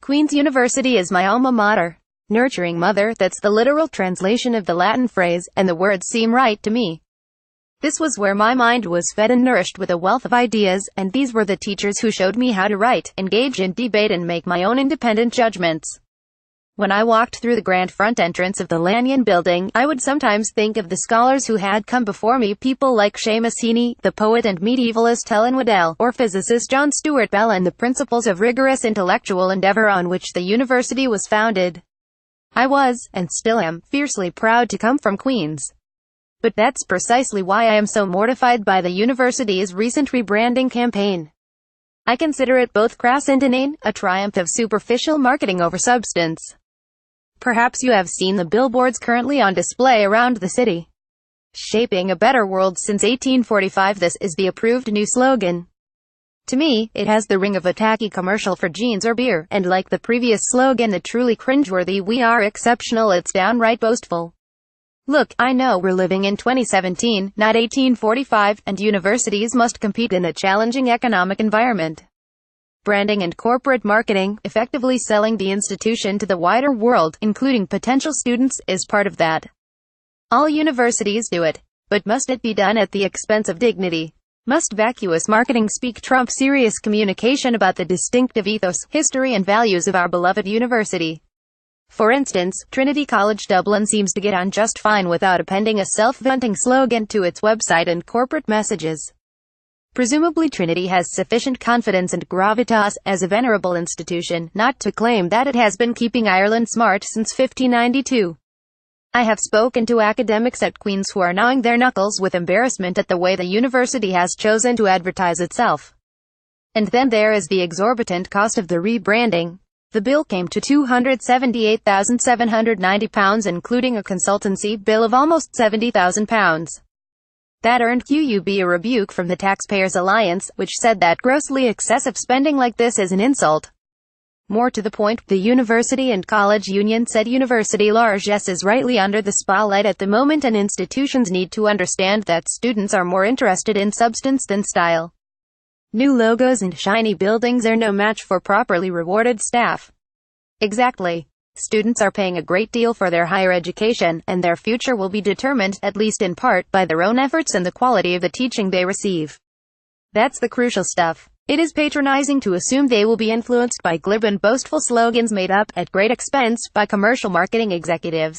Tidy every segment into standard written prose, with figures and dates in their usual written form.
Queen's University is my alma mater. Nurturing mother, that's the literal translation of the Latin phrase, and the words seem right to me. This was where my mind was fed and nourished with a wealth of ideas, and these were the teachers who showed me how to write, engage in debate and make my own independent judgments. When I walked through the grand front entrance of the Lanyon building, I would sometimes think of the scholars who had come before me, people like Seamus Heaney, the poet and medievalist Helen Waddell, or physicist John Stuart Bell, and the principles of rigorous intellectual endeavor on which the university was founded. I was, and still am, fiercely proud to come from Queen's. But that's precisely why I am so mortified by the university's recent rebranding campaign. I consider it both crass and inane, a triumph of superficial marketing over substance. Perhaps you have seen the billboards currently on display around the city. Shaping a better world since 1845, this is the approved new slogan. To me, it has the ring of a tacky commercial for jeans or beer, and like the previous slogan, the truly cringeworthy "We are exceptional," it's downright boastful. Look, I know we're living in 2017, not 1845, and universities must compete in a challenging economic environment. Branding and corporate marketing, effectively selling the institution to the wider world, including potential students, is part of that. All universities do it. But must it be done at the expense of dignity? Must vacuous marketing speak trump serious communication about the distinctive ethos, history and values of our beloved university? For instance, Trinity College Dublin seems to get on just fine without appending a self-vaunting slogan to its website and corporate messages. Presumably Trinity has sufficient confidence and gravitas, as a venerable institution, not to claim that it has been keeping Ireland smart since 1592. I have spoken to academics at Queen's who are gnawing their knuckles with embarrassment at the way the university has chosen to advertise itself. And then there is the exorbitant cost of the rebranding. The bill came to £278,790, including a consultancy bill of almost £70,000. That earned QUB a rebuke from the Taxpayers Alliance, which said that grossly excessive spending like this is an insult. More to the point, the University and College Union said university largesse is rightly under the spotlight at the moment, and institutions need to understand that students are more interested in substance than style. New logos and shiny buildings are no match for properly rewarded staff. Exactly. Students are paying a great deal for their higher education, and their future will be determined, at least in part, by their own efforts and the quality of the teaching they receive. That's the crucial stuff. It is patronizing to assume they will be influenced by glib and boastful slogans made up, at great expense, by commercial marketing executives.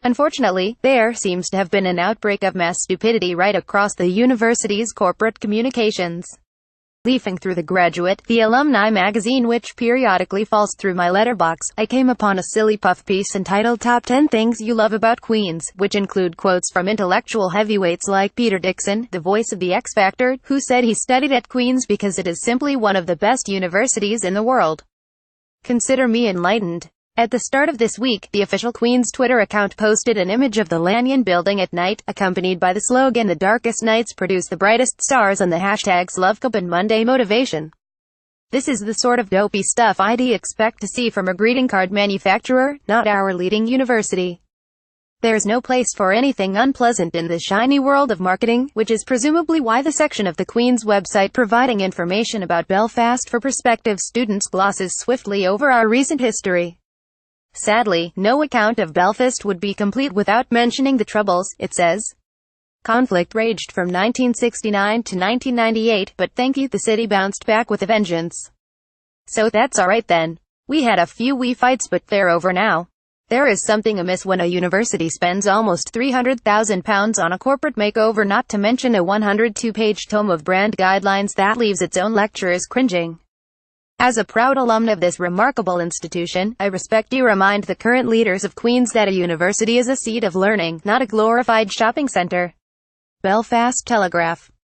Unfortunately, there seems to have been an outbreak of mass stupidity right across the university's corporate communications. Leafing through the Graduate, the alumni magazine which periodically falls through my letterbox, I came upon a silly puff piece entitled Top 10 Things You Love About Queen's, which include quotes from intellectual heavyweights like Peter Dixon, the voice of the X Factor, who said he studied at Queen's because it is simply one of the best universities in the world. Consider me enlightened. At the start of this week, the official Queen's Twitter account posted an image of the Lanyon building at night, accompanied by the slogan "The darkest nights produce the brightest stars" and the hashtags LoveCup and Monday Motivation. This is the sort of dopey stuff I'd expect to see from a greeting card manufacturer, not our leading university. There's no place for anything unpleasant in the shiny world of marketing, which is presumably why the section of the Queen's website providing information about Belfast for prospective students glosses swiftly over our recent history. Sadly, no account of Belfast would be complete without mentioning the Troubles, it says. Conflict raged from 1969 to 1998, but thank you, the city bounced back with a vengeance. So that's alright then. We had a few wee fights, but they're over now. There is something amiss when a university spends almost £300,000 on a corporate makeover, not to mention a 102-page tome of brand guidelines that leaves its own lecturers cringing. As a proud alumn of this remarkable institution, I respectfully remind the current leaders of Queen's that a university is a seat of learning, not a glorified shopping centre. Belfast Telegraph.